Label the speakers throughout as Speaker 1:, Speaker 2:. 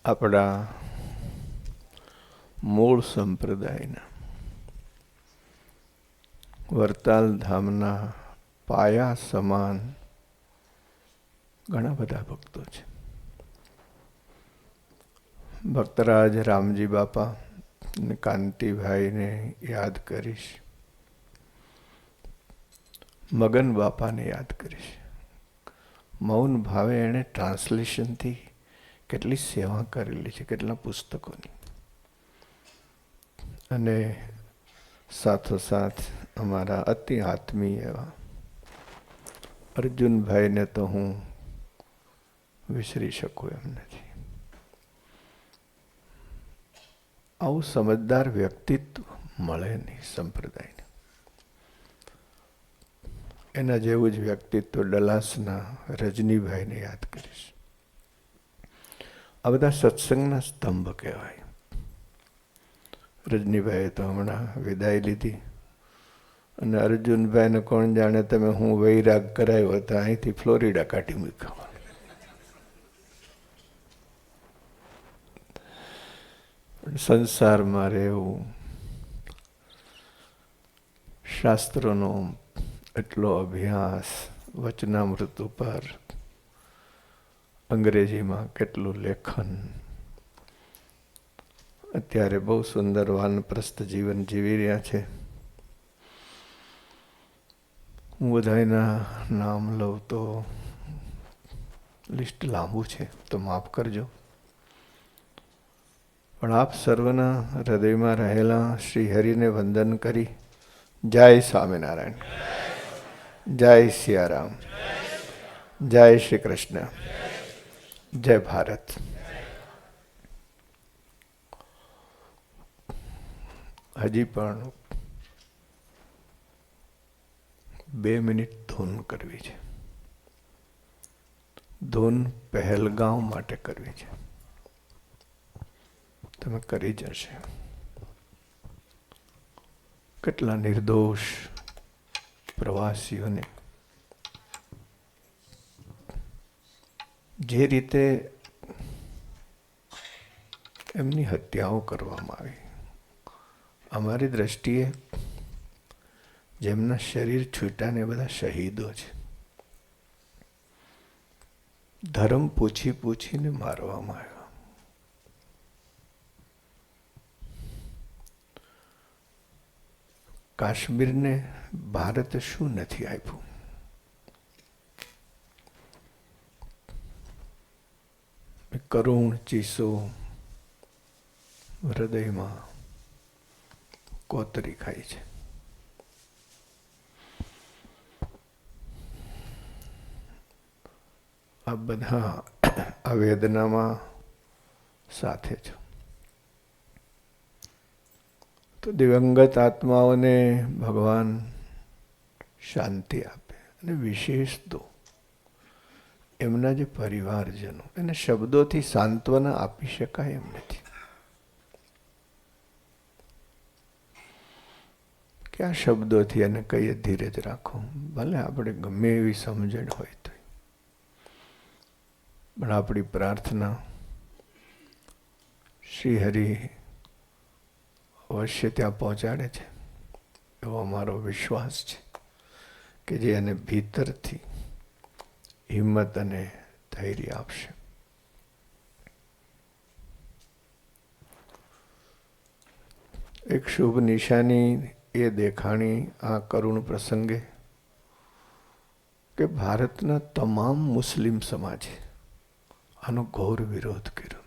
Speaker 1: આપણા મૂળ સંપ્રદાયના વરતાલ ધામના પાયા સમાન ઘણા બધા ભક્તો છે. ભક્તરાજ રામજી બાપા અને કાંતિભાઈને યાદ કરીશ. મગન બાપાને યાદ કરીશ. મૌન ભાવે એણે ટ્રાન્સલેશનથી કેટલી સેવા કરેલી છે, કેટલા પુસ્તકોની. અને સાથોસાથ અમારા અતિ આત્મીય એવા અર્જુનભાઈને તો હું વિસરી શકું એમ નથી. આવું સમજદાર વ્યક્તિત્વ મળે નહીં સંપ્રદાયને. એના જેવું જ વ્યક્તિત્વ ડલાસના રજનીભાઈને યાદ કરીશ. આ બધા સત્સંગના સ્તંભ કહેવાય. રજનીભાઈએ તો હમણાં વિદાય લીધી. અને અર્જુનભાઈને કોણ જાણે તમે હું વૈરાગ કરાયો હતા, અહીંથી ફ્લોરિડા કાઢી મૂક્યો. સંસારમાં રહેવું, શાસ્ત્રોનો એટલો અભ્યાસ, વચનામૃત ઉપર અંગ્રેજીમાં કેટલું લેખન. અત્યારે બહુ સુંદર વાનપ્રસ્થ જીવન જીવી રહ્યા છે. હું બધાના નામ લઉં તો લિસ્ટ લાંબુ છે, તો માફ કરજો. પણ આપ સર્વના હૃદયમાં રહેલા શ્રી હરિને વંદન કરી જય સ્વામિનારાયણ, જય સિયારામ, જય શ્રી કૃષ્ણ, જય ભારત. હજી પણ 2 મિનિટ ધૂન કરવી છે. ધૂન પહેલગાંવ માટે કરવી છે. તમે કરી જશે. કેટલા નિર્દોષ પ્રવાસીઓને જે રીતે એમની હત્યાઓ કરવામાં આવી, અમારી દ્રષ્ટિએ જેમના શરીર છૂટાને બધા શહીદો છે. ધર્મ પૂછી પૂછીને મારવામાં આવ્યા. કાશ્મીરને ભારત શું નથી આપ્યું? કરુણ ચીસો હૃદયમાં કોતરી ખાય છે. આ બધા આ વેદનામાં સાથે છો. તો દિવંગત આત્માઓને ભગવાન શાંતિ આપે. અને વિશેષ તો એમના જે પરિવારજનો, એને શબ્દોથી સાંત્વના આપી શકાય એમ નથી. કે આ શબ્દોથી એને કહીએ ધીરજ રાખો, ભલે આપણે ગમે એવી સમજણ હોય તો. પણ આપણી પ્રાર્થના શ્રી હરિ અવશ્ય ત્યાં પહોંચાડે છે એવો અમારો વિશ્વાસ છે, કે જે એને ભીતરથી હિંમત અને ધૈર્ય આપશે. એક શુભ નિશાની એ દેખાણી આ કરુણ પ્રસંગે કે ભારતના તમામ મુસ્લિમ સમાજે આનો ઘોર વિરોધ કર્યો.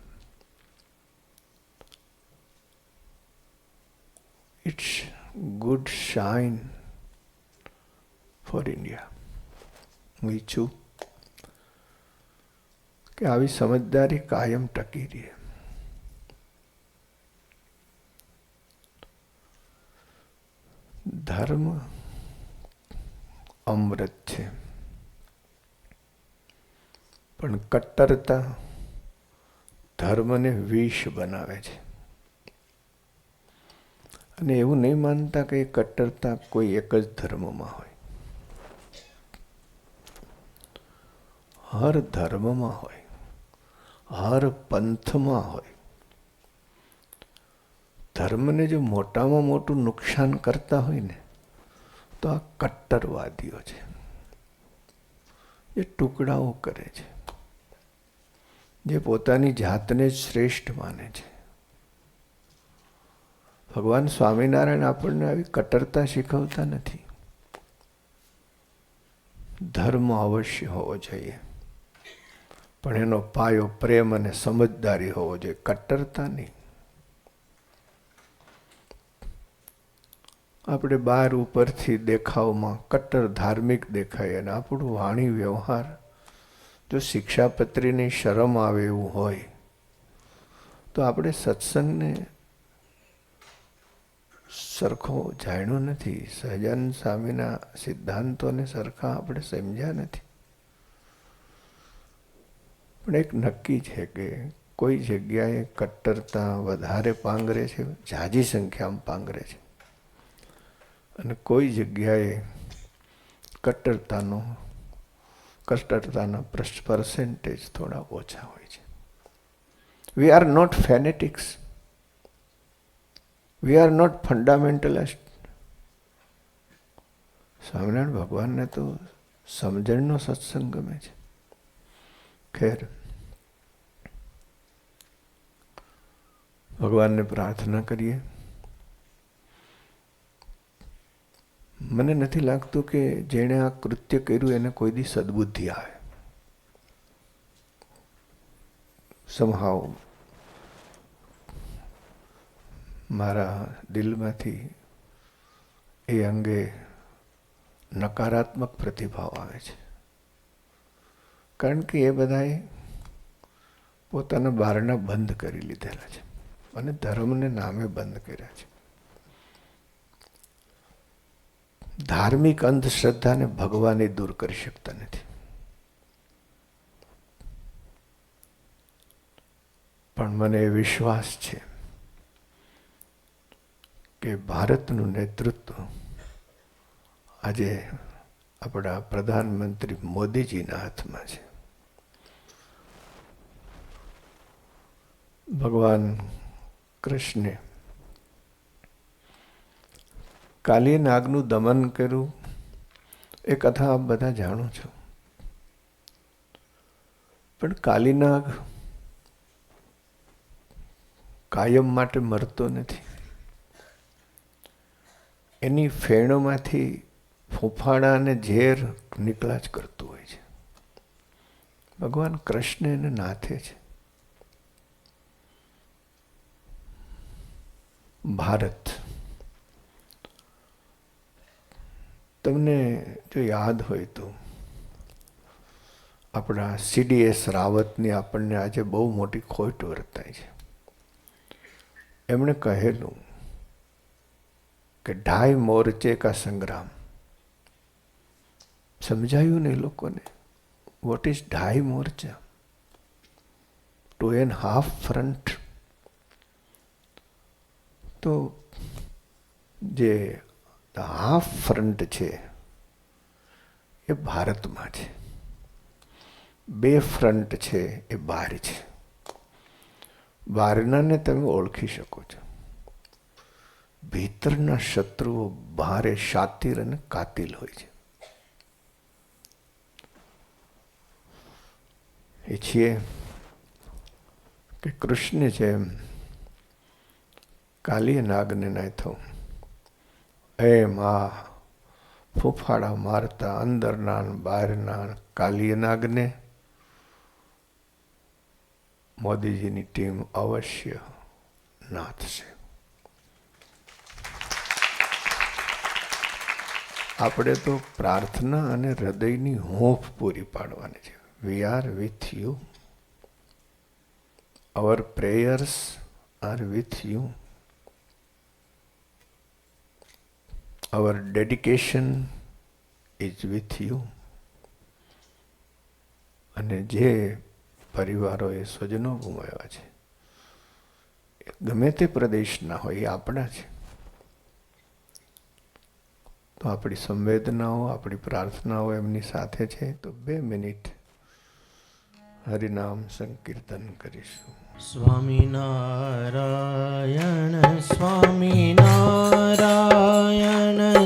Speaker 1: It's good sign for India. હું ઈચ્છું કે આવી સમજદારી કાયમ ટકી રહે. ધર્મ અમૃત છે, પણ કટ્ટરતા ધર્મને વિષ બનાવે છે. અને એવું નહીં માનતા કે કટ્ટરતા કોઈ એક જ ધર્મમાં હોય. હર ધર્મમાં હોય, હર પંથમાં હોય. ધર્મને જો મોટામાં મોટું નુકસાન કરતા હોય ને તો આ કટ્ટરવાદીઓ છે, જે ટુકડાઓ કરે છે, જે પોતાની જાતને જ શ્રેષ્ઠ માને છે. ભગવાન સ્વામિનારાયણ આપણને આવી કટ્ટરતા શીખવતા નથી. ધર્મ અવશ્ય હોવો જોઈએ, પણ એનો પાયો પ્રેમ અને સમજદારી હોવો જોઈએ, કટ્ટરતા નહીં. આપણે બહાર ઉપરથી દેખાવમાં કટ્ટર ધાર્મિક દેખાય અને આપણું વાણી વ્યવહાર જો શિક્ષાપત્રીની શરમ આવે એવું હોય તો આપણે સત્સંગને સરખો જાણ્યો નથી. સહજાનંદ સ્વામીના સિદ્ધાંતોને સરખા આપણે સમજ્યા નથી. પણ એક નક્કી છે કે કોઈ જગ્યાએ કટ્ટરતા વધારે પાંગરે છે, ઝાઝી સંખ્યામાં પાંગરે છે, અને કોઈ જગ્યાએ કટ્ટરતાના પર્સેન્ટેજ થોડા ઓછા હોય છે. We are not fanatics, we are not fundamentalist. Swaminarayan ભગવાનને તો સમજણનો સત્સંગ ગમે છે. ખેર, ભગવાનને પ્રાર્થના કરીએ. મને નથી લાગતું કે જેણે આ કૃત્ય કર્યું એને કોઈ દી સદબુદ્ધિ આવે. સમહાવ મારા દિલમાંથી એ અંગે નકારાત્મક પ્રતિભાવ આવે છે. કારણ કે એ બધાએ પોતાના બારણા બંધ કરી લીધેલા છે અને ધર્મને નામે બંધ કર્યા છે. ધાર્મિક અંધશ્રદ્ધાને ભગવાન દૂર કરી શકતા નથી. પણ મને વિશ્વાસ છે કે ભારતનું નેતૃત્વ આજે આપણા પ્રધાનમંત્રી મોદીજીના હાથમાં છે. ભગવાન કૃષ્ણે કાલી નાગનું દમન કર્યું એ કથા આપ બધા જાણો છો. પણ કાલી નાગ કાયમ માટે મરતો નથી. એની ફેણોમાંથી ફૂંફાડા અને ઝેર નીકળ્યા જ કરતું હોય છે. ભગવાન કૃષ્ણ એને નાથે છે. ભારત, તમને જો યાદ હોય તો આપણા CDS રાવતની આપણને આજે બહુ મોટી ખોટ વર્તાય છે. એમણે કહેલું કે 2.5 મોરચે કા સંગ્રામ. સમજાયું ને એ લોકોને વોટ ઇઝ 2.5 મોરચા? 2.5 ફ્રન્ટ. તો જે હાફ ફ્રન્ટ છે એ ભારતમાં છે, 2 ફ્રન્ટ છે એ બહાર છે. બહારનાને તમે ઓળખી શકો છો. ભીતરના શત્રુઓ ભારે શાતિર અને કાતિલ હોય છે. એ છીએ કે કૃષ્ણ જેમ કાલી નાગને નાથો એમ આ ફૂફાડા મારતા અંદરના બહારના કાલી નાગને મોદીજીની ટીમ અવશ્ય નાથશે. આપણે તો પ્રાર્થના અને હૃદયની હૂંફ પૂરી પાડવાની છે. We are with you. Our prayers are with you. Our dedication is with you. અને જે પરિવારોએ સ્વજનો ગુમાવ્યા છે, ગમે તે પ્રદેશના હોય, એ આપણા છે. તો આપણી સંવેદનાઓ, આપણી પ્રાર્થનાઓ એમની સાથે છે. તો 2 મિનિટ હરિનામ સંકીર્તન કરીશું.
Speaker 2: સ્વામિનારાયણ સ્વામિનારાયણ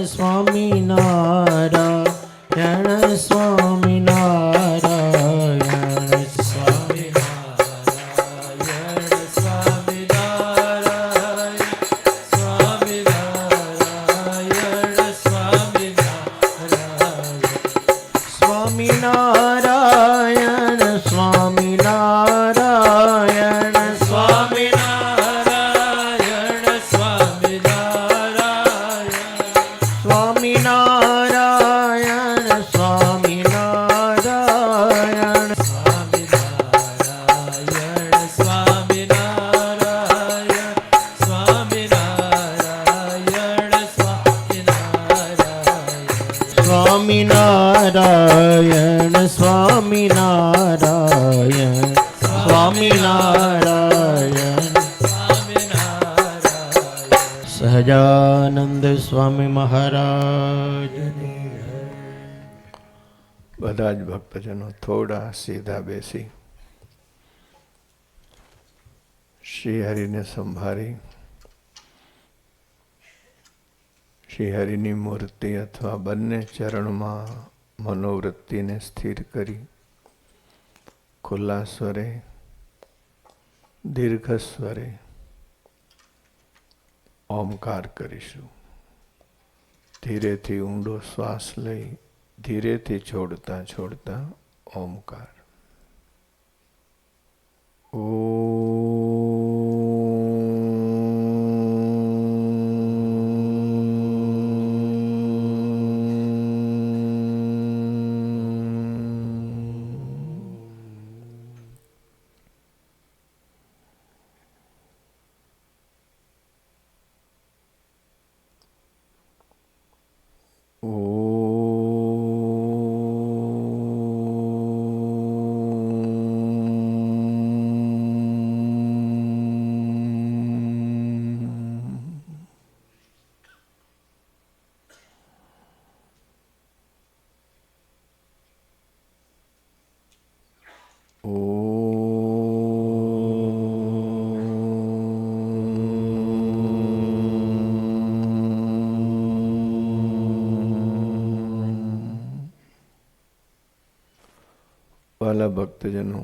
Speaker 2: સ્વામિનારાયણ સ્વામિનારાયણ સ્વામિનારાયણ સ્વામિનારાયણ સ્વામિનારાયણ સ્વામિનારાયણ સ્વામિનારાયણ સ્વામિનારાયણ સ્વામિનારાયણ સ્વામિનારાયણ સ્વામિનારાયણ સ્વામિનારાયણ સ્વામિનારાયણ સ્વામિનારાયણ સ્વામિનારાયણ સહજાનંદ સ્વામી મહારાજ.
Speaker 1: બધા જ ભક્તજનો થોડા સીધા બેસી શ્રી હરિને સંભાળી શ્રી હરિની મૂર્તિ અથવા બંને ચરણમાં મનોવૃત્તિને સ્થિર કરી ખુલ્લા સ્વરે દીર્ઘ સ્વરે ઓમકાર કરીશું. ધીરેથી ઊંડો શ્વાસ લઈ ધીરેથી છોડતા છોડતા ઓમકાર. ઓ વાલા ભક્તજનો,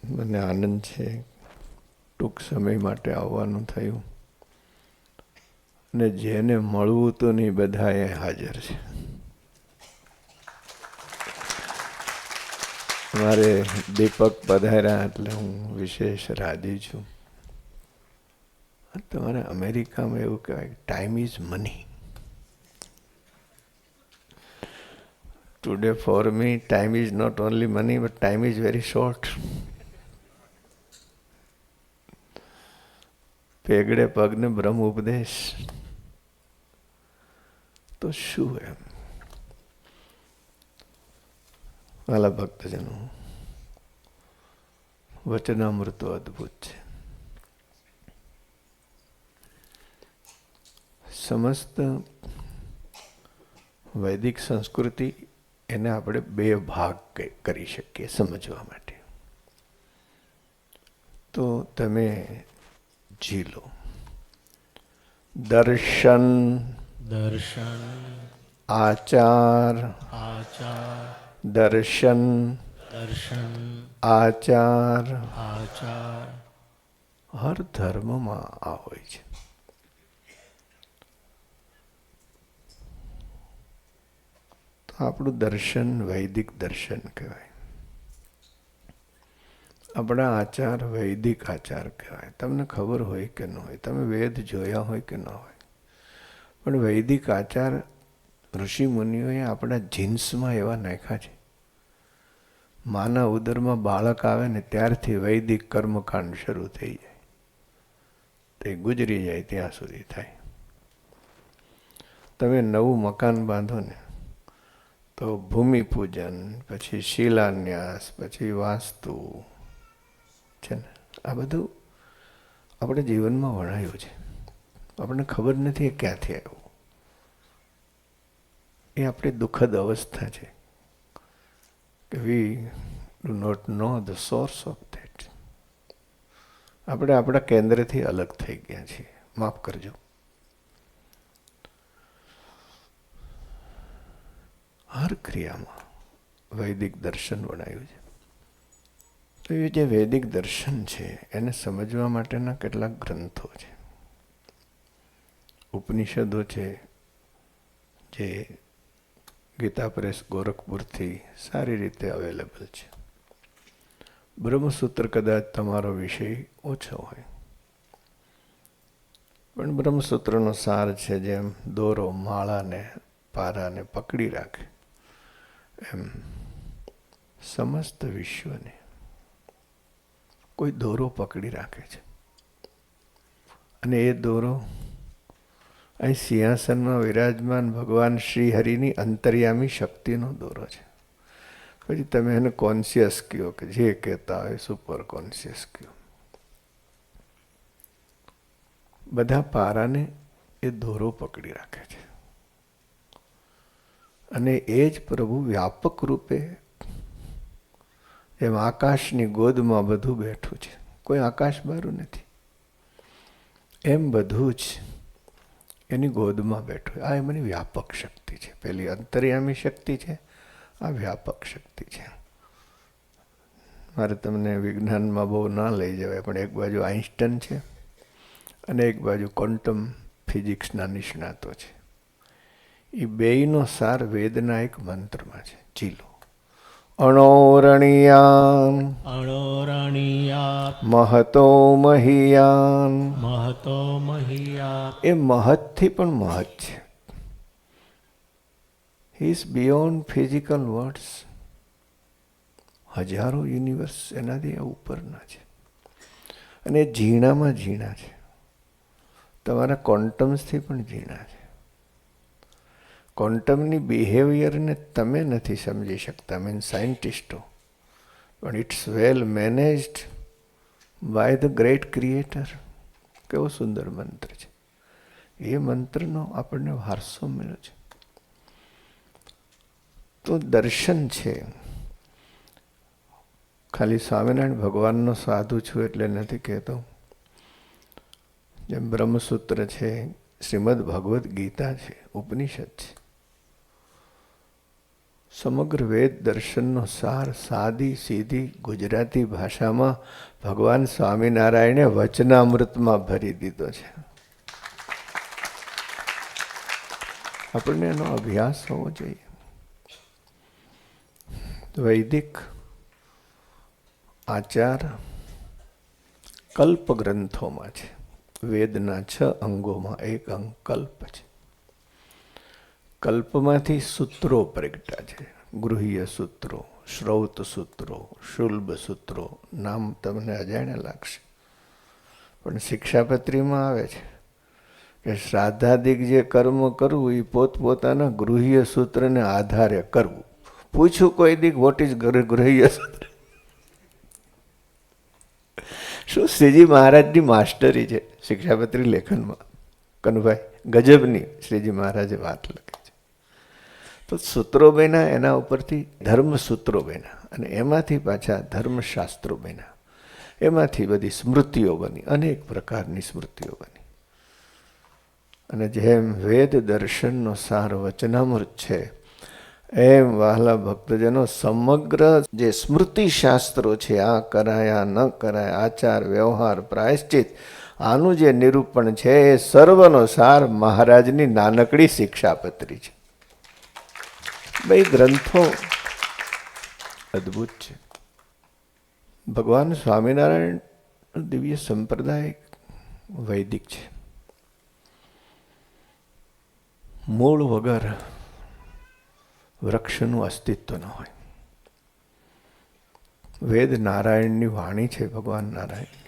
Speaker 1: મને આનંદ છે ટૂંક સમય માટે આવવાનું થયું અને જેને મળવું તો નહીં બધા એ હાજર છે. મારે દીપક પધાર્યા એટલે હું વિશેષ રાજી છું. તમારે અમેરિકામાં એવું કહેવાય time is money. Today for me time is not only money but time is very short. પેગડે પગને બ્રહ્મ ઉપદેશ તો શું એમ. વાલા ભક્તજનો, વચનામૃતો અદ્ભુત છે. સમસ્ત વૈદિક સંસ્કૃતિ એને આપણે બે ભાગ કરી શકીએ સમજવા માટે. તો તમે ઝીલો. દર્શન
Speaker 2: દર્શન
Speaker 1: આચાર
Speaker 2: આચાર
Speaker 1: દર્શન
Speaker 2: દર્શન
Speaker 1: આચાર
Speaker 2: આચાર
Speaker 1: હર ધર્મમાં આ હોય છે. તો આપણું દર્શન વૈદિક દર્શન કહેવાય. આપણા આચાર વૈદિક આચાર કહેવાય. તમને ખબર હોય કે ન હોય, તમે વેદ જોયા હોય કે ન હોય, પણ વૈદિક આચાર ઋષિ મુનિઓએ આપણા જીન્સમાં એવા નાખ્યા છે. માના ઉદરમાં બાળક આવે ને ત્યારથી વૈદિક કર્મકાંડ શરૂ થઈ જાય, તે ગુજરી જાય ત્યાં સુધી થાય. તમે નવું મકાન બાંધો ને તો ભૂમિપૂજન, પછી શિલાન્યાસ, પછી વાસ્તુ છે ને, આ બધું આપણે જીવનમાં વણાયું છે. આપણને ખબર નથી ક્યાંથી આવ્યું. એ આપણી દુઃખદ અવસ્થા છે કે we do not know the source of that. આપણે આપણા કેન્દ્રથી અલગ થઈ ગયા છીએ. માફ કરજો. હર ક્રિયામાં વૈદિક દર્શન બનાવ્યું છે. તો એ જે વૈદિક દર્શન છે એને સમજવા માટેના કેટલાક ગ્રંથો છે, ઉપનિષદો છે, જે ગીતા પ્રેસ ગોરખપુરથી સારી રીતે અવેલેબલ છે. બ્રહ્મસૂત્ર કદાચ તમારો વિષય ઓછો હોય, પણ બ્રહ્મસૂત્રનો સાર છે જેમ દોરો માળાને પારાને પકડી રાખે એમ સમસ્ત વિશ્વને કોઈ દોરો પકડી રાખે છે. અને એ દોરો અહીં સિંહાસનમાં વિરાજમાન ભગવાન શ્રી હરિની અંતર્યામી શક્તિનો દોરો છે. પછી તમે એને કોન્શિયસ કહો કે જે કહેતા હોય સુપર કોન્શિયસ કહો. બધા પારાને એ દોરો પકડી રાખે છે. અને એ જ પ્રભુ વ્યાપક રૂપે એમ આકાશની ગોદમાં બધું બેઠું છે. કોઈ આકાશ બારું નથી. એમ બધું જ એની ગોદમાં બેઠું. આ એમની વ્યાપક શક્તિ છે. પેલી અંતર્યામી શક્તિ છે, આ વ્યાપક શક્તિ છે. મારે તમને વિજ્ઞાનમાં બહુ ના લઈ જવાય, પણ એક બાજુ આઈન્સ્ટાઈન છે અને એક બાજુ ક્વોન્ટમ ફિઝિક્સના નિષ્ણાતો છે. એ બેયનો સાર વેદના એક મંત્રમાં છે. ચીલો અણોરણિયાન
Speaker 2: અણોરણિયાત
Speaker 1: મહતો મહિયાન.
Speaker 2: મહતો મહિયાત.
Speaker 1: એ મહતથી પણ મહત છે. He is beyond physical words. હજારો યુનિવર્સ એનાથી ઉપરના છે. અને ઝીણામાં ઝીણા છે. તમારા ક્વોન્ટમ્સથી પણ ઝીણા છે. ક્વોન્ટમની બિહેવિયરને તમે નથી સમજી શકતા, મીન સાયન્ટિસ્ટો, પણ it's well managed by the great creator. કેવો સુંદર મંત્ર છે. એ મંત્રનો આપણને વારસો મળ્યો છે. તો દર્શન છે. ખાલી સ્વામિનારાયણ ભગવાનનો સાધુ છું એટલે નથી કહેતો. જેમ બ્રહ્મસૂત્ર છે, શ્રીમદ ભગવદ્ ગીતા છે, ઉપનિષદ છે, સમગ્ર વેદ દર્શનનો સાર સાદી સીધી ગુજરાતી ભાષામાં ભગવાન સ્વામિનારાયણે વચનામૃતમાં ભરી દીધો છે. આપણને એનો અભ્યાસ હોવો જોઈએ. વૈદિક આચાર કલ્પ ગ્રંથોમાં છે. વેદના 6 અંગોમાં એક અંગ કલ્પ છે. કલ્પમાંથી સૂત્રો પ્રગટા છે. ગૃહ્ય સૂત્રો, શ્રૌત સૂત્રો, શુલ્બ સૂત્રો. નામ તમને અજાણ્યા લાગશે, પણ શિક્ષાપત્રીમાં આવે છે કે શ્રાદ્ધાદિક જે કર્મ કરવું એ પોતપોતાના ગૃહ્ય સૂત્રને આધારે કરવું. પૂછ્યું કોઈ દીક વોટ ઇઝ ગૃહ્ય સૂત્ર? શું શ્રીજી મહારાજની માસ્ટરી છે શિક્ષાપત્રી લેખનમાં. કનુભાઈ ગજબની શ્રીજી મહારાજે વાત લખી છે. તો સૂત્રો બન્યા, એના ઉપરથી ધર્મ સૂત્રો બન્યા, અને એમાંથી પાછા ધર્મશાસ્ત્રો બન્યા. એમાંથી બધી સ્મૃતિઓ બની, અનેક પ્રકારની સ્મૃતિઓ બની. અને જેમ વેદ દર્શનનો સાર વચનામૃત છે, એમ વહાલા ભક્તજનો સમગ્ર જે સ્મૃતિ શાસ્ત્રો છે, આ કરાયા ન કરાય, આચાર વ્યવહાર પ્રાયશ્ચિત, આનું જે નિરૂપણ છે એ સર્વનો સાર મહારાજની નાનકડી શિક્ષાપત્રી છે. બે ગ્રંથો અદ્ભુત છે. ભગવાન સ્વામિનારાયણ દિવ્ય સંપ્રદાય વૈદિક છે. મૂળ વગર વૃક્ષનું અસ્તિત્વ ન હોય. વેદ નારાયણની વાણી છે, ભગવાન નારાયણ.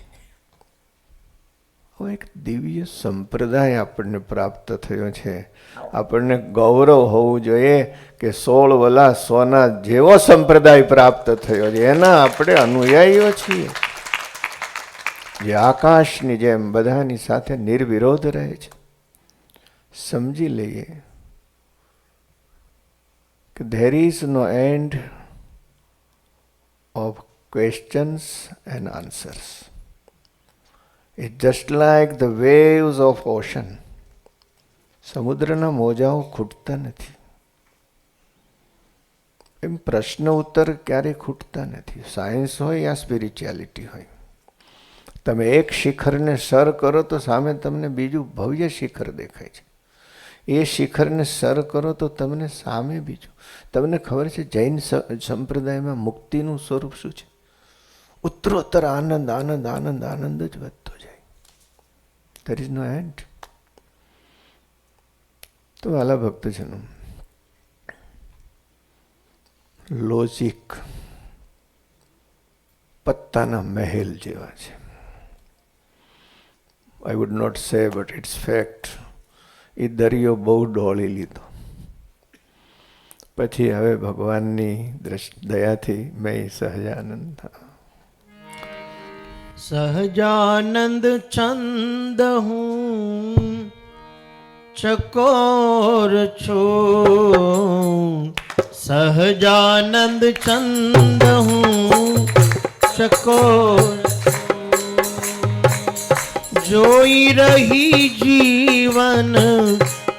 Speaker 1: હવે એક દિવ્ય સંપ્રદાય આપણને પ્રાપ્ત થયો છે. આપણને ગૌરવ હોવું જોઈએ કે 16 વલા સોના જેવો સંપ્રદાય પ્રાપ્ત થયો છે. એના આપણે અનુયાયીઓ છીએ, જે આકાશની જેમ બધાની સાથે નિર્વિરોધ રહે છે. સમજી લઈએ કે there is no end of questions and answers. It's just like the waves of ocean. સમુદ્રના મોજાઓ ખૂટતા નથી. એમ પ્રશ્ન ઉત્તર ક્યારેય ખૂટતા નથી. સાયન્સ હોય યા સ્પિરિચ્યુઆલિટી હોય. તમે એક શિખરને સર કરો તો સામે તમને બીજું ભવ્ય શિખર દેખાય છે. એ શિખરને સર કરો તો તમને સામે બીજું. તમને ખબર છે જૈન સંપ્રદાયમાં મુક્તિનું સ્વરૂપ શું છે? ઉત્તરોત્તર આનંદ આનંદ આનંદ આનંદ જ વધતો જાય. there is no end. તો વાલા ભક્તજનો, લોજિક પત્તાના મહેલ જેવા છે. I would not say but it's fact. એ દરિયો બહુ ડોળી લીધો. પછી હવે ભગવાનની દયાથી મેં સહજાનંદ
Speaker 2: સહજાનંદ ચંદ હું ચકોર છું. સહજાનંદ ચંદ હું ચકોર, જોઈ રહી જીવન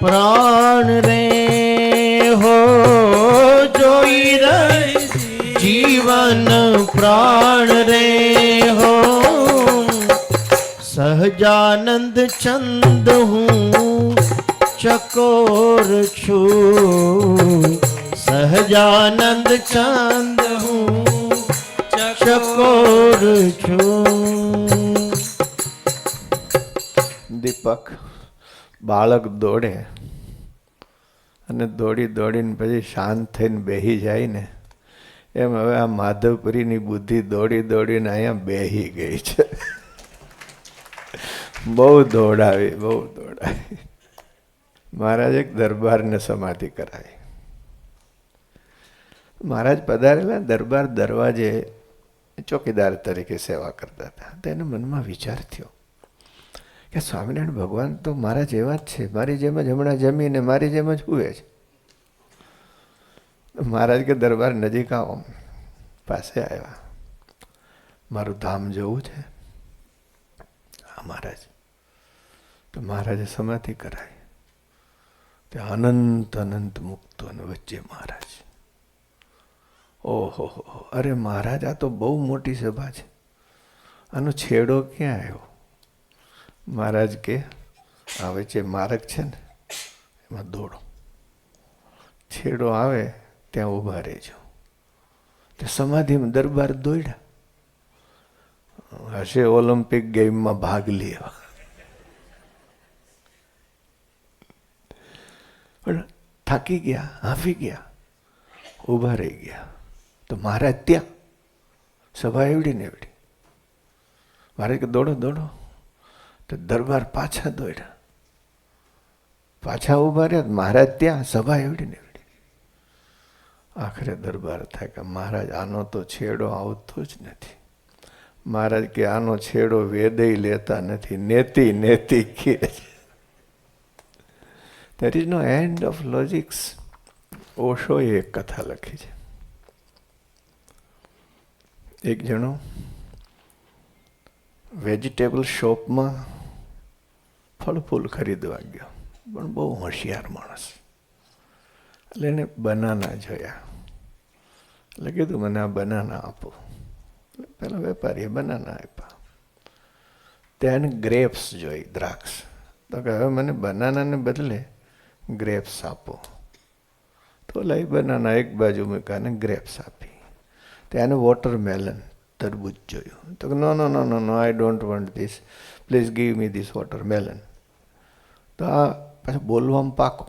Speaker 2: પ્રાણ રે હો. જોઈ રહી જીવન પ્રાણ રે હો. સહજાનંદ ચંદ હું ચકોર છું. સહજાનંદ ચંદ હું ચકોર છું.
Speaker 1: દીપક, બાળક દોડે અને દોડી દોડીને પછી શાંત થઈને બેસી જાય ને, એમ હવે આ માધવપુરીની બુદ્ધિ દોડી દોડીને અહીંયા બેસી ગઈ છે. બહુ દોડાવી, બહુ દોડાવી. મહારાજ એક દરબારને સમાધિ કરાવી. મહારાજ પધારેલા દરબાર દરવાજે ચોકીદાર તરીકે સેવા કરતા હતા. તો એને મનમાં વિચાર થયો કે સ્વામિનારાયણ ભગવાન તો મારા જેવા જ છે, મારી જેમ જ હમણાં જમીને મારી જેમ જ હુએ છે. મહારાજ કે દરબાર નજીક આવો. પાસે આવ્યા. મારું ધામ જવું છે. હા મહારાજ. તો મહારાજે સમાધિ કરાવી. તે અનંત અનંત મુક્તો અને વચ્ચે મહારાજ. ઓહો, અરે મહારાજ, આ તો બહુ મોટી સભા છે, આનો છેડો ક્યાં આવ્યો? મહારાજ કે આ વચ્ચે માર્ગ છે ને, એમાં દોડો. છેડો આવે ત્યાં ઊભા રહેજો. તે સમાધિમાં દરબાર દોડ્યા. હશે ઓલિમ્પિક ગેમમાં ભાગ લેવા. પણ થાકી ગયા, હાંફી ગયા, ઊભા રહી ગયા. તો મહારાજ ત્યાં, સભા એવડી ને એવડી. મહારાજ કે દોડો દોડો. તો દરબાર પાછા દોડ્યા, પાછા ઊભા રહ્યા. મહારાજ ત્યાં, સભા એવડી ને એવડી. આખરે દરબાર થાય કે મહારાજ આનો તો છેડો આવતો જ નથી. મહારાજ કે આનો છેડો વેદય લેતા નથી, નેતિ નેતિ કે. There is no end of logics. ઓશોએ એક કથા લખી છે. એક જણો વેજીટેબલ શોપમાં ફળ ફૂલ ખરીદવા ગયો, પણ બહુ હોશિયાર માણસ. એટલે એને બનાના જોયા. એટલે કીધું મને આ બનાના આપો. પેલા વેપારીએ બનાના આપ્યા. ત્યાં એને ગ્રેપ્સ જોઈ, દ્રાક્ષ. તો કે હવે મને બનાનાને બદલે ગ્રેપ્સ આપો. તો લઈ બનાના એક બાજુ મૂક્યા, ગ્રેપ્સ આપી. ત્યાં વોટરમેલન, તરબૂચ જોયું. તો no no no no no I don't want this, please give me this watermelon. તો આ પાછું બોલવામાં પાકો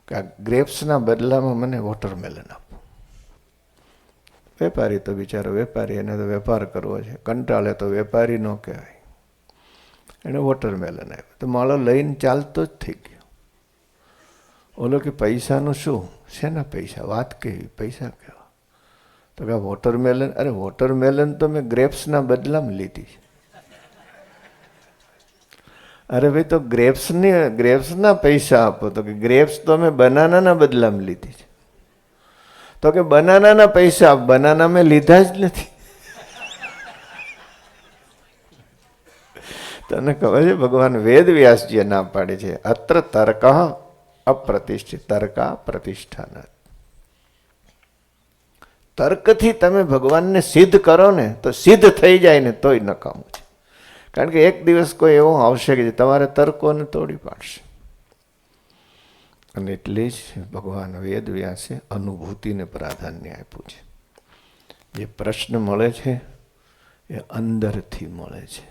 Speaker 1: કે આ ગ્રેપ્સના બદલામાં મને વોટરમેલન આપો. વેપારી તો બિચારો વેપારી, એને તો વેપાર કરવો છે, કંટાળે તો વેપારી ન કહેવાય. એને વોટરમેલન આપ્યો. તો માળો લઈને ચાલતો જ થઈ ગયો. ઓલો કે પૈસાનું શું? શેના પૈસા? વાત કેવી? પૈસા કેવા? તો કે વોટરમેલન. અરે વોટરમેલન તો મેં ગ્રેપ્સના બદલામાં લીધી છે. અરે ભાઈ, તો ગ્રેપ્સના પૈસા આપો. તો કે ગ્રેપ્સ તો મેં બનાનાના બદલામાં લીધી છે. તો કે બનાનાના પૈસા, બનાના મેં લીધા જ નથી. તને ખબર છે ભગવાન વેદ વ્યાસજીએ ના પાડે છે, અત્ર તર્ક અપ્રતિષ્ઠિત તર્કા પ્રતિષ્ઠાન. તર્કથી તમે ભગવાનને સિદ્ધ કરો ને તો સિદ્ધ થઈ જાય ને તોય નકામું છે. કારણ કે એક દિવસ કોઈ એવો આવશે કે તમારે તર્કોને તોડી પાડશે. અને એટલે જ ભગવાન વેદ વ્યાસે અનુભૂતિને પ્રાધાન્ય આપ્યું છે. જે પ્રશ્ન મળે છે એ અંદરથી મળે છે.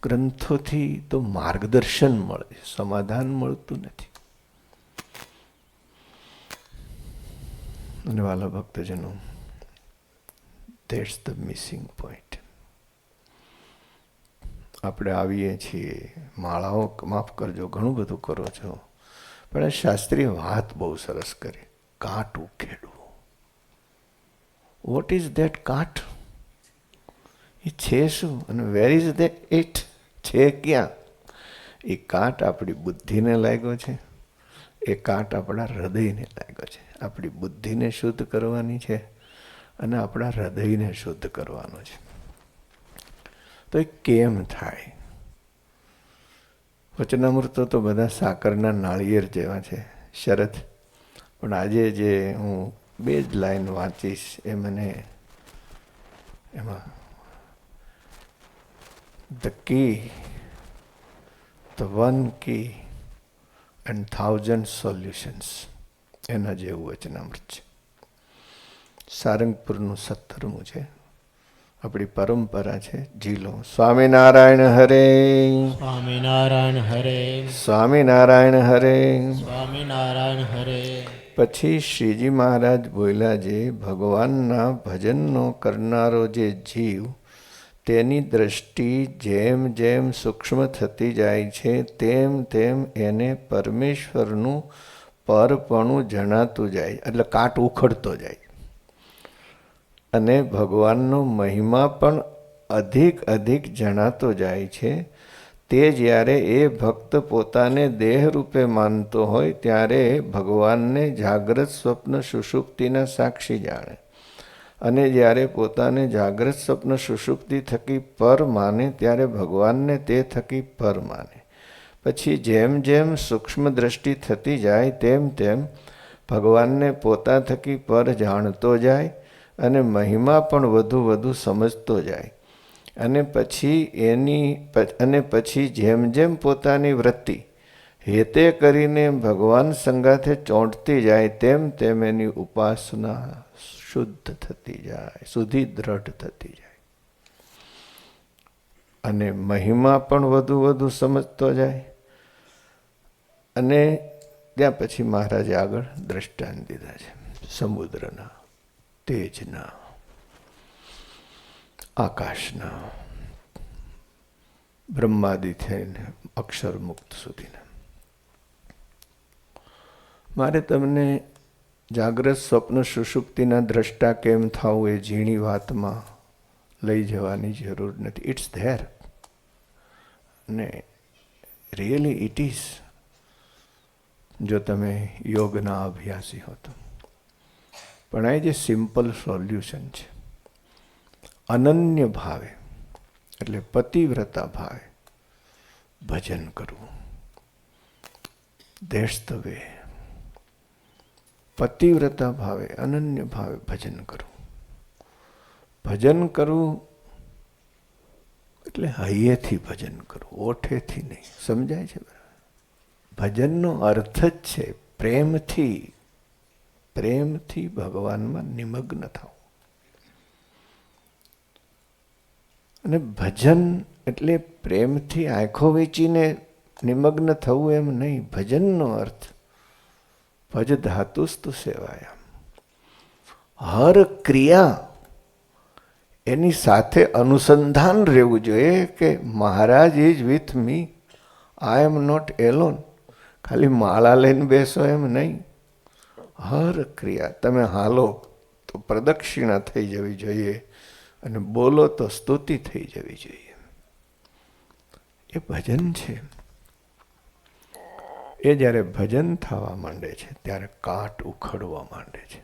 Speaker 1: ગ્રંથોથી તો માર્ગદર્શન મળે છે, સમાધાન મળતું નથી. અને વાલા ભક્તજનો, ધેટ્સ ધ મિસિંગ પોઈન્ટ. આપણે આવીએ છીએ, માળાઓ માફ કરજો, ઘણું બધું કરો છો, પણ આ શાસ્ત્રીય વાત બહુ સરસ કરી, કાંટ ઉખેડવું. વોટ ઇઝ ધેટ કાંટ? એ છે શું અને વેર ઇઝ ધેટ ઇટ? છે ક્યાં? એ કાંટ આપણી બુદ્ધિને લાગ્યો છે, એ કાંટ આપણા હૃદયને લાગ્યો છે. આપણી બુદ્ધિને શુદ્ધ કરવાની છે અને આપણા હૃદયને શુદ્ધ કરવાનું છે. તો એ કેમ થાય? વચનામૃતો તો બધા સાકરના નાળિયેર જેવા છે, શરત. પણ આજે જે હું 2 જ લાઈન વાંચીશ એ મને એમાં the key, the one key and 1000 solutions, એના જેવું વચનામૃત છે. સારંગપુરનું 17મું છે. આપણી પરંપરા છે, જીલો. સ્વામિનારાયણ હરે,
Speaker 2: સ્વામિનારાયણ હરે,
Speaker 1: સ્વામિનારાયણ હરે.
Speaker 2: સ્વામિનારાયણ હરે.
Speaker 1: પછી શ્રીજી મહારાજ બોલ્યા, જે ભગવાનના ભજનનો કરનારો જે જીવ, તેની દ્રષ્ટિ જેમ જેમ સૂક્ષ્મ થતી જાય છે તેમ તેમ એને પરમેશ્વરનું પરપણું જણાતું જાય, એટલે કાંટ ઉખડતો જાય. અને ભગવાનનો મહિમા પણ અધિક અધિક જણાતો જાય છે. તે જ્યારે એ ભક્ત પોતાને દેહ રૂપે માનતો હોય ત્યારે ભગવાનને જાગ્રત સ્વપ્ન સુષુપ્તિના સાક્ષી જાણે, અને જ્યારે પોતાને જાગ્રત સ્વપ્ન સુષુપ્તિ થકી પર માને ત્યારે ભગવાનને તે થકી પર માને. પછી જેમ જેમ સૂક્ષ્મ દ્રષ્ટિ થતી જાય તેમ તેમ ભગવાનને પોતા થકી પર જાણતો જાય અને મહિમા પણ વધુ વધુ સમજતો જાય. અને પછી જેમ જેમ પોતાની વૃત્તિ હેતે કરીને ભગવાન સંગાથે ચોંટતી જાય તેમ તેમ એની ઉપાસના શુદ્ધ થતી જાય, સુધી દ્રઢ થતી જાય, અને મહિમા પણ વધુ વધુ સમજતો જાય. અને ત્યાં પછી મહારાજે આગળ દ્રષ્ટાંત દીધા છે, સમુદ્રના, તેજના, આકાશના, બ્રહ્માદિ થઈને અક્ષર મુક્ત સુધીના. મારે તમને જાગ્રત સ્વપ્ન સુષુપ્તિના દ્રષ્ટા કેમ થવું એ ઝીણી વાતમાં લઈ જવાની જરૂર નથી. ઇટ્સ ધેર ને રિયલી ઇટ ઇઝ. જો તમે યોગના અભ્યાસી હો તો. પણ આ જે સિમ્પલ સોલ્યુશન છે, અનન્ય ભાવે એટલે પતિવ્રતા ભાવે ભજન કરવું, ધેટ્સ ધ વે. પતિવ્રતા ભાવે અનન્ય ભાવે ભજન કરવું. ભજન કરવું એટલે હૈયેથી ભજન કરવું, ઓઠેથી નહીં. સમજાય છે? ભજનનો અર્થ જ છે પ્રેમથી, પ્રેમથી ભગવાનમાં નિમગ્ન થવું. અને ભજન એટલે પ્રેમથી આંખો વેચીને નિમગ્ન થવું એમ નહીં. ભજનનો અર્થ ભજ ધાતુસ્તુ સેવાયા, હર ક્રિયા એની સાથે અનુસંધાન રહેવું જોઈએ કે Maharaj is with me, I am not alone. ખાલી માળા લઈને બેસો એમ નહીં. હર ક્રિયા, તમે હાલો તો પ્રદક્ષિણા થઈ જવી જોઈએ, અને બોલો તો સ્તુતિ થઈ જવી જોઈએ. એ ભજન છે. એ જ્યારે ભજન થવા માંડે છે ત્યારે કાંટ ઉખડવા માંડે છે.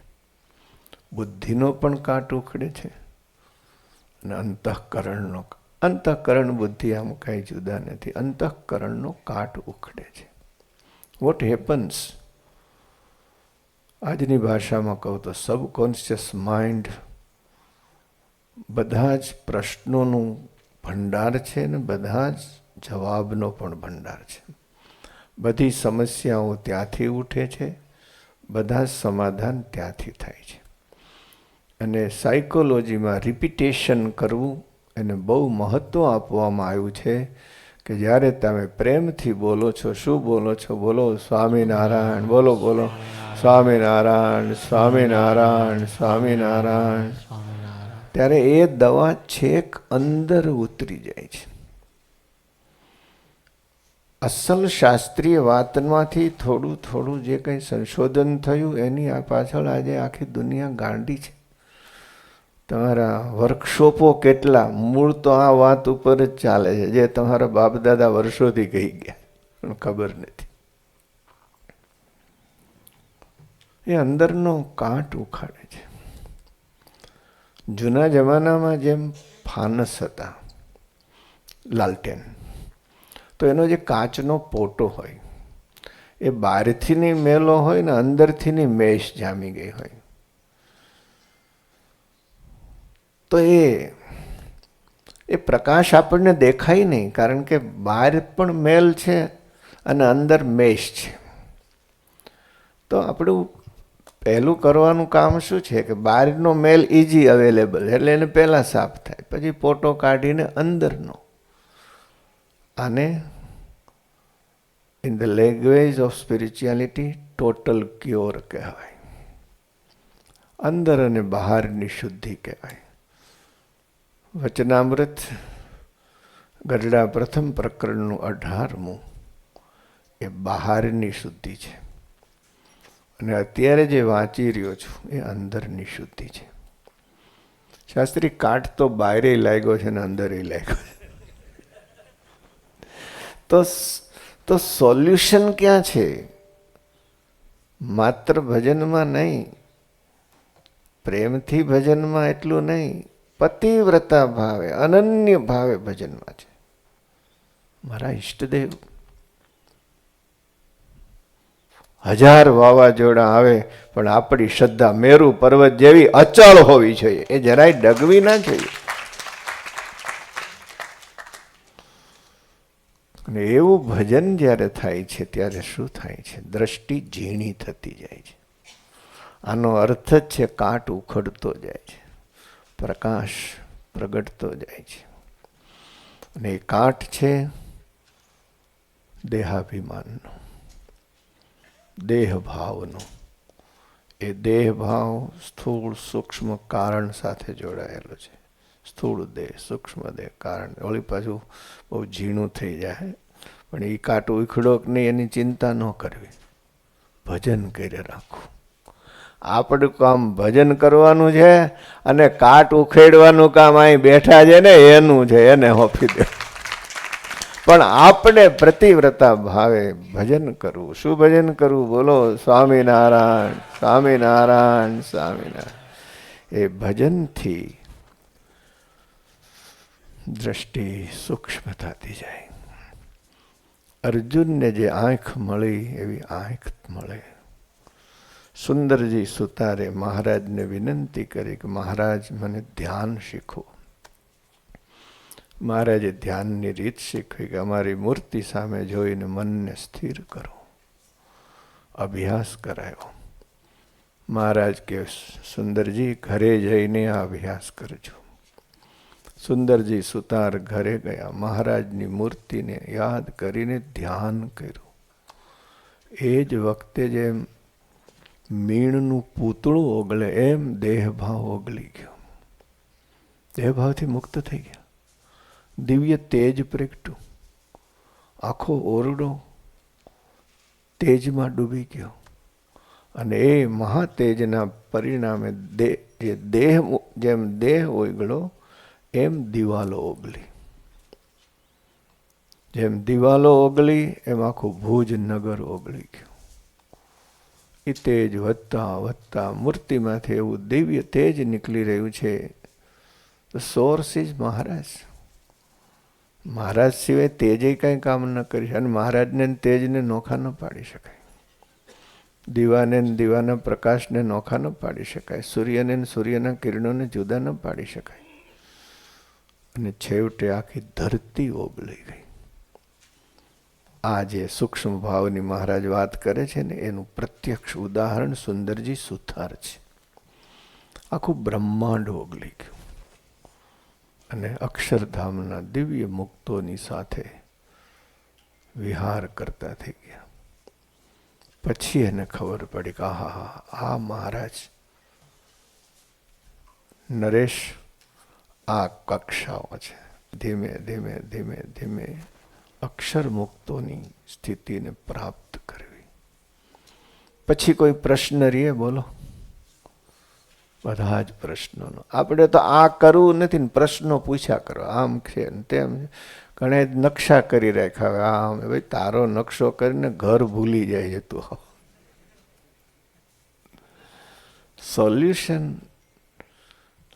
Speaker 1: બુદ્ધિનો પણ કાટ ઉખડે છે અને અંતઃકરણનો. અંતઃકરણ બુદ્ધિ આમ કાંઈ જુદા નથી. અંતઃકરણનો કાટ ઉખડે છે. વોટ હેપન્સ, આજની ભાષામાં કહું તો સબકોન્શિયસ માઇન્ડ બધા જ પ્રશ્નોનું ભંડાર છે ને બધા જ જવાબનો પણ ભંડાર છે. બધી સમસ્યાઓ ત્યાંથી ઉઠે છે, બધા જ સમાધાન ત્યાંથી થાય છે. અને સાયકોલોજીમાં રિપીટેશન કરવું એને બહુ મહત્ત્વ આપવામાં આવ્યું છે કે જ્યારે તમે પ્રેમથી બોલો છો, શું બોલો છો? બોલો સ્વામિનારાયણ, બોલો બોલો સ્વામિનારાયણ, સ્વામિનારાયણ, સ્વામિનારાયણ.
Speaker 2: સ્વામિનારાયણ.
Speaker 1: ત્યારે એ દવા છેક અંદર ઉતરી જાય છે. અસલ શાસ્ત્રીય વાતમાંથી થોડું થોડું જે કંઈ સંશોધન થયું એની આ પાછળ આજે આખી દુનિયા ગાંડી છે. તમારા વર્કશોપો કેટલા મૂળ તો આ વાત ઉપર જ ચાલે છે જે તમારા બાપ દાદા વર્ષોથી કહી ગયા, ખબર નથી. એ અંદરનો કાંટ ઉખાડે છે. જૂના જમાનામાં જેમ ફાનસ હતા, લાલટેન, તો એનો જે કાચનો પોટો હોય એ બહારથીની મેલો હોય ને અંદરથીની મેશ જામી ગઈ હોય, તો એ પ્રકાશ આપણને દેખાય નહીં, કારણ કે બહાર પણ મેલ છે અને અંદર મેશ છે. તો આપણું પહેલું કરવાનું કામ શું છે કે બહારનો મેલ ઇઝી અવેલેબલ એટલે એને પહેલાં સાફ થાય, પછી પોટો કાઢીને અંદરનો. આને in the language of spirituality total cure કહેવાય. અંદર અને બહારની શુદ્ધિ કહેવાય. વચનામૃત ગઢડા પ્રથમ પ્રકરણનું 18મું એ બહારની શુદ્ધિ છે અને અત્યારે જે વાંચી રહ્યો છું એ અંદરની શુદ્ધિ છે. શાસ્ત્રી કાટ તો બહારે લાગ્યો છે ને અંદરે લાગ્યો છે. તો સોલ્યુશન ક્યાં છે? માત્ર ભજનમાં નહીં, પ્રેમથી ભજનમાં એટલું નહીં, પતિવ્રતા ભાવે અનન્ય ભાવે ભજનમાં છે. મારા ઈષ્ટદેવ 1000 વાવાઝોડા આવે પણ આપણી શ્રદ્ધા મેરુ પર્વત જેવી અચળ હોવી જોઈએ, એ જરાય ડગવી ના જોઈએ. અને એવું ભજન જ્યારે થાય છે ત્યારે શું થાય છે? દ્રષ્ટિ ઝીણી થતી જાય છે. આનો અર્થ જ છે કાટ ઉખડતો જાય છે, પ્રકાશ પ્રગટતો જાય છે. અને એ કાટ છે દેહાભિમાનનો, દેહભાવનો. એ દેહભાવ સ્થૂળ સૂક્ષ્મ કારણ સાથે જોડાયેલો છે. સ્થૂળ દેહ, સૂક્ષ્મ દેહ, કારણ. ઓલી પાછું બહુ ઝીણું થઈ જાય, પણ એ કાટ ઉખડો કે નહીં એની ચિંતા ન કરવી, ભજન કરી રાખવું. આપણું કામ ભજન કરવાનું છે અને કાટ ઉખેડવાનું કામ અહીં બેઠા છે ને એનું છે, એને હોફી દે. પણ આપણે પ્રતિવ્રતા ભાવે ભજન કરવું. શું ભજન કરવું? બોલો સ્વામિનારાયણ, સ્વામિનારાયણ, સ્વામિનારાયણ. એ ભજનથી દ્રષ્ટિ સૂક્ષ્મ થતી જાય. અર્જુનને જે આંખ મળી એવી આંખ મળે. સુંદરજી સુતારે મહારાજને વિનંતી કરી કે મહારાજ મને ધ્યાન શીખવો. મહારાજે ધ્યાનની રીત શીખવી કે અમારી મૂર્તિ સામે જોઈને મનને સ્થિર કરો. અભ્યાસ કરાયો. મહારાજ કે સુંદરજી ઘરે જઈને આ અભ્યાસ કરજો. સુંદરજી સુતાર ઘરે ગયા, મહારાજની મૂર્તિને યાદ કરીને ધ્યાન કર્યું. એ જ વખતે જેમ મીણનું પૂતળું ઓગળે એમ દેહભાવ ઓગળી ગયો. દેહભાવથી મુક્ત થઈ ગયા. દિવ્ય તેજ પ્રગટ્યું. આખો ઓરડો તેજમાં ડૂબી ગયો. અને એ મહાતેજના પરિણામે જેમ દેહ ઓગળો એમ દિવાલો ઓગળી. જેમ દિવાલો ઓગળી એમ આખું ભુજ નગર ઓગળી ગયું. એ તેજ વધતા વધતા મૂર્તિમાંથી એવું દિવ્ય તેજ નીકળી રહ્યું છે. તો સોર્સ ઇઝ મહારાજ. મહારાજ સિવાય તેજે કંઈ કામ ન કરી શકે. અને મહારાજને તેજને નોખા ન પાડી શકાય. દીવાને દીવાના પ્રકાશને નોખા ન પાડી શકાય. સૂર્યને સૂર્યના કિરણોને જુદા ન પાડી શકાય. અને છેવટે આખી ધરતી ઓગળી ગઈ. આ જે સૂક્ષ્મ ભાવની મહારાજ વાત કરે છે ને, એનું પ્રત્યક્ષ ઉદાહરણ સુંદરજી સુથાર છે. આખું બ્રહ્માંડ ઓગળી ગયું અને અક્ષરધામના દિવ્ય મુક્તોની સાથે વિહાર કરતા થઈ ગયા. પછી એને ખબર પડી કે આ મહારાજ નરેશ, આ કક્ષાઓ છે. ધીમે ધીમે ધીમે ધીમે અક્ષર મુક્તોની સ્થિતિને પ્રાપ્ત કરવી. પછી કોઈ પ્રશ્ન રીએ? બોલો. બધા જ પ્રશ્નોનો. આપણે તો આ કરવું નથી ને પ્રશ્નો પૂછ્યા કરો. આમ છે ને તેમ. ઘણે નકશા કરી રાખ્યા. આમ ભાઈ તારો નકશો કરીને ઘર ભૂલી જાય છે તું. સોલ્યુશન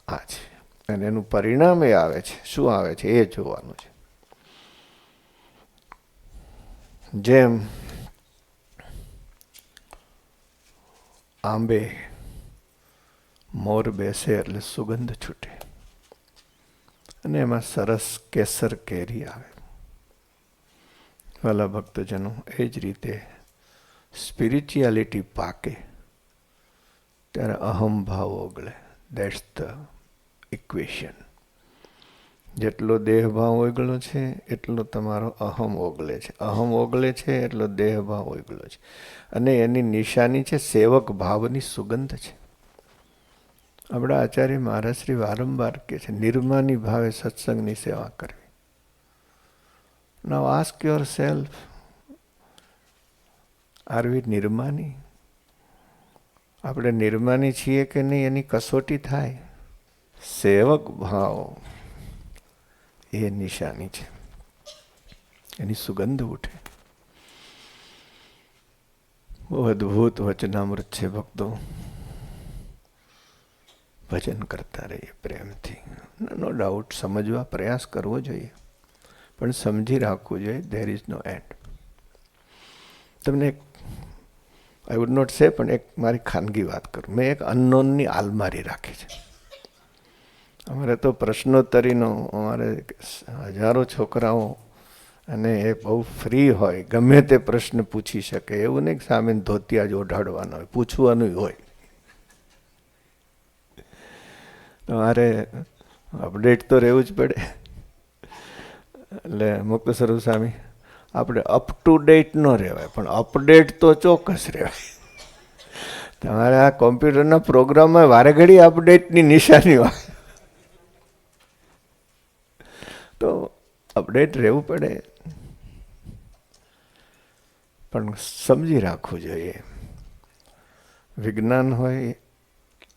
Speaker 1: આ છે અને એનું પરિણામ એ આવે છે. શું આવે છે એ જોવાનું છે. જેમ આંબે મોર બેસે એટલે સુગંધ છૂટે અને એમાં સરસ કેસર કેરી આવે. વાલા ભક્તજનો, એ જ રીતે સ્પિરિચ્યુઆલિટી પાકે ત્યારે અહમ ભાવ ઓગળે. That's the equation. જેટલો દેહ ભાવ ઓગળ્યો છે એટલો તમારો અહમ ઓગળે છે. અહમ ઓગળે છે એટલો દેહ ભાવ ઓગળ્યો છે. અને એની નિશાની છે સેવક ભાવની સુગંધ છે. આપણા આચાર્ય મહારાજશ્રી વારંવાર કહે છે, નિર્માની ભાવે સત્સંગની સેવા કરવી. નાઉ આસ્ક યોર સેલ્ફ, આર વી નિર્માની? આપણે નિર્માની છીએ કે નહીં એની કસોટી થાય. સેવક ભાવ એ નિશાની છે. એની સુગંધ ઉઠે. બહુ અદ્ભુત વચનામૃત છે ભક્તો. ભજન કરતા રહીએ પ્રેમથી. નો ડાઉટ સમજવા પ્રયાસ કરવો જોઈએ, પણ સમજી રાખવું જોઈએ ધેર ઇઝ નો એન્ડ. તમને એક આઈ વુડ નોટ સે, પણ એક મારી ખાનગી વાત કરું. મેં એક અનનોનની આલમારી રાખી છે. અમારે તો પ્રશ્નોત્તરીનો અમારે હજારો છોકરાઓ, અને એ બહુ ફ્રી હોય, ગમે તે પ્રશ્ન પૂછી શકે. એવું નહીં કે સામે ધોતિયા જ ઓઢાડવાના હોય, પૂછવાનું હોય. તમારે અપડેટ તો રહેવું જ પડે. એટલે મુક્ત સ્વરૂપ સ્વામી, આપણે અપ ટુ ડેટ ન રહેવાય, પણ અપડેટ તો ચોક્કસ રહેવાય. તમારે આ કોમ્પ્યુટરના પ્રોગ્રામમાં વારે ઘડી અપડેટની નિશાની હોય, તો અપડેટ રહેવું પડે. પણ સમજી રાખવું જોઈએ. વિજ્ઞાન હોય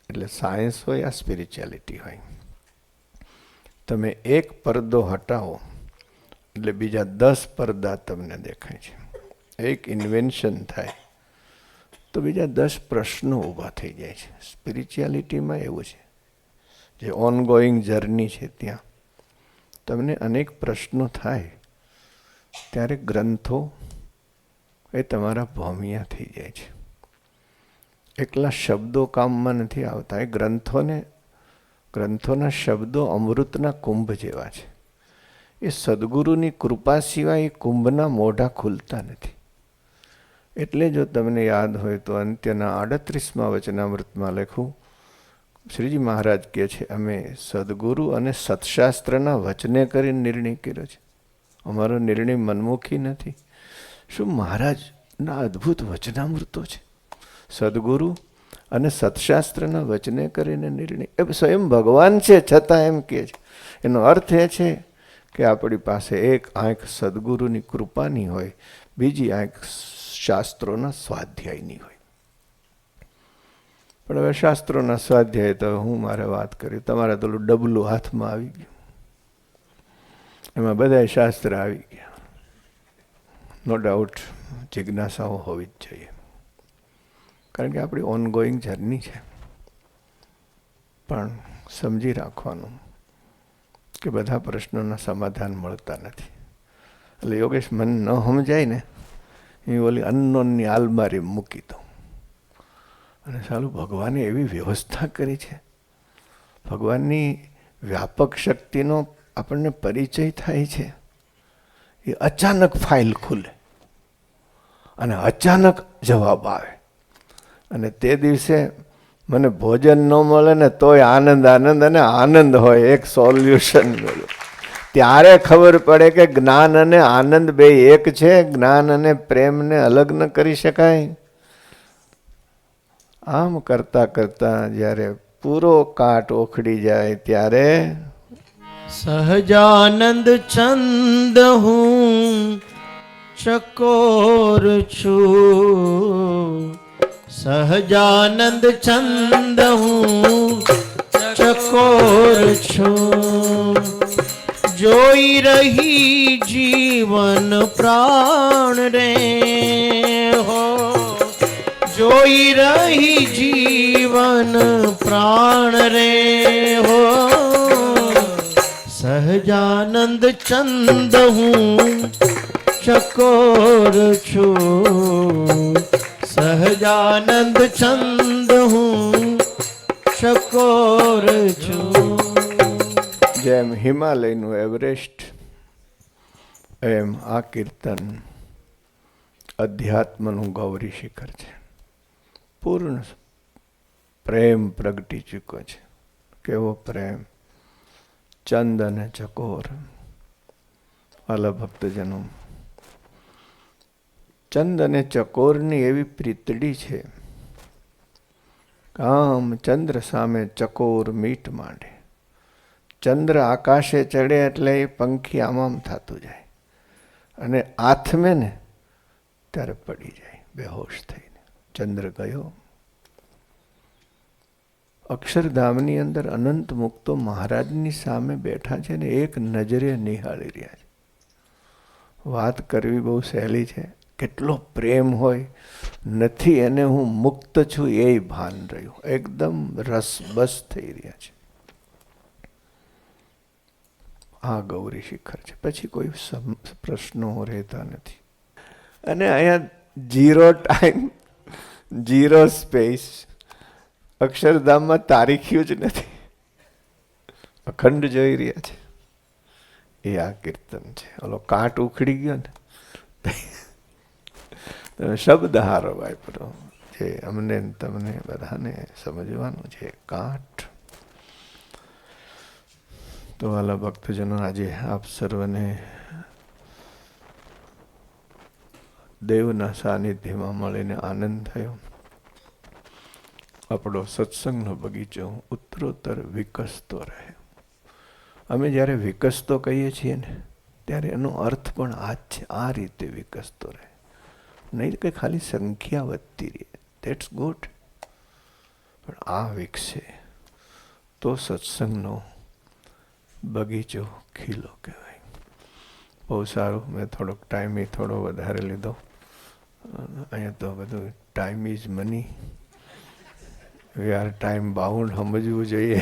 Speaker 1: એટલે સાયન્સ હોય, આ સ્પિરિચ્યુઆલિટી હોય. તમે એક પડદો હટાવો એટલે બીજા 10 પડદા તમને દેખાય છે. એક ઇન્વેન્શન થાય તો બીજા 10 પ્રશ્નો ઊભા થઈ જાય છે. સ્પિરિચ્યુઆલિટીમાં એવું છે. જે ઓનગોઈંગ જર્ની છે ત્યાં તમને અનેક પ્રશ્નો થાય ત્યારે ગ્રંથો એ તમારા ભોમિયા થઈ જાય છે. એકલા શબ્દો કામમાં નથી આવતા. એ ગ્રંથોના શબ્દો અમૃતના કુંભ જેવા છે. એ સદગુરુની કૃપા સિવાય એ કુંભના મોઢા ખુલતા નથી. એટલે જો તમને યાદ હોય તો અંત્યના 38મા વચનામૃતમાં લખ્યું, શ્રીજી મહારાજ કહે છે, અમે સદગુરુ અને સત્શાસ્ત્રના વચને કરીને નિર્ણય કર્યો છે. અમારો નિર્ણય મનમુખી નથી. શું મહારાજના અદ્ભુત વચનામૃતો છે. સદગુરુ અને સત્શાસ્ત્રના વચને કરીને નિર્ણય. એ સ્વયં ભગવાન છે છતાં એમ કહે છે. એનો અર્થ એ છે કે આપણી પાસે એક આંખ સદગુરુની કૃપાની હોય, બીજી આંખ શાસ્ત્રોના સ્વાધ્યાયની હોય. પણ હવે શાસ્ત્રોના સ્વાધ્યાય તો હું મારે વાત કરી, તમારે તો ડબલું હાથમાં આવી ગયું, એમાં બધા શાસ્ત્ર આવી ગયા. નો ડાઉટ જિજ્ઞાસાઓ હોવી જ જોઈએ. કારણ કે આપણી ઓનગોઈંગ જર્ની છે. પણ સમજી રાખવાનું કે બધા પ્રશ્નોના સમાધાન મળતા નથી. એટલે યોગેશ, મને ન સમજાય ને એ ઓલી અનનોનની આલમારી મૂકી દો. અને સાલું ભગવાને એવી વ્યવસ્થા કરી છે. ભગવાનની વ્યાપક શક્તિનો આપણને પરિચય થાય છે. એ અચાનક ફાઇલ ખુલે અને અચાનક જવાબ આવે. અને તે દિવસે મને ભોજન ન મળે ને તોય આનંદ આનંદ અને આનંદ હોય, એક સોલ્યુશન મળ્યું. ત્યારે ખબર પડે કે જ્ઞાન અને આનંદ બે એક છે. જ્ઞાન અને પ્રેમને અલગ ન કરી શકાય. આમ કરતા કરતા જ્યારે પૂરો કાટ ઓખડી જાય ત્યારે
Speaker 2: સહજાનંદ ચંદ હું ચકોર છું. સહજાનંદ ચંદ હું ચકોર છું. જોઈ રહી જીવન પ્રાણ રે હો. જોઈ રહી જીવન પ્રાણ રે હો. સહજાનંદ ચંદ હું ચકોર છું. સહજાનંદ ચંદ હું ચકોર છું.
Speaker 1: જેમ હિમાલયનું એવરેસ્ટ, એમ આ કીર્તન અધ્યાત્મનું ગૌરી શિખર છે. પૂર્ણ પ્રેમ પ્રગટી ચૂક્યો છે. કેવો પ્રેમ! ચંદ અને ચકોર. વાલા ભક્તજનો, ચંદ અને ચકોરની એવી પ્રીતડી છે. આમ ચંદ્ર સામે ચકોર મીટ માંડે. ચંદ્ર આકાશે ચડે એટલે એ પંખી આમ થતું જાય અને આથમે ને ત્યારે પડી જાય બેહોશ થઈને. ચંદ્ર ગયો. અક્ષરધામની અંદર અનંત મુક્તો મહારાજની સામે બેઠા છે ને એક નજરે નિહાળી રહ્યા છે. વાત કરવી બહુ સહેલી છે. કેટલો પ્રેમ હોય નથી એને હું મુક્ત છું એ ભાન રહ્યું. એકદમ રસબસ થઈ રહ્યા છે. આ ગૌરી શિખર છે. પછી કોઈ પ્રશ્નો રહેતા નથી. અને અહીંયા ઝીરો ટાઈમ, ઝીરો સ્પેસ. અક્ષરધામમાં તારીખ્યું જ નથી. અખંડ જોઈ રહ્યા છે. એ આ કીર્તન છે. ઓલો કાટ ઉખડી ગયો ને તમે શબ્દ હારો વાપરો. જે અમને તમને બધાને સમજવાનું છે. કાટ. તો વાલા ભક્તજનો, આજે આપ સર્વને દેવના સાનિધ્યમાં મળીને આનંદ થયો. આપણો સત્સંગનો બગીચો ઉત્તરોત્તર વિકસતો રહે. અમે જ્યારે વિકસતો કહીએ છીએ ને ત્યારે એનો અર્થ પણ આ જ છે. આ રીતે વિકસતો રહે, નહીં કે ખાલી સંખ્યા વધતી રહે. That's good. પણ આ વિકસે તો સત્સંગનો બગીચો ખીલો કહેવાય. બહુ સારું. મેં થોડોક ટાઈમ થોડો વધારે લીધો. અહીંયા તો બધું time is money. We are time bound સમજવું જોઈએ.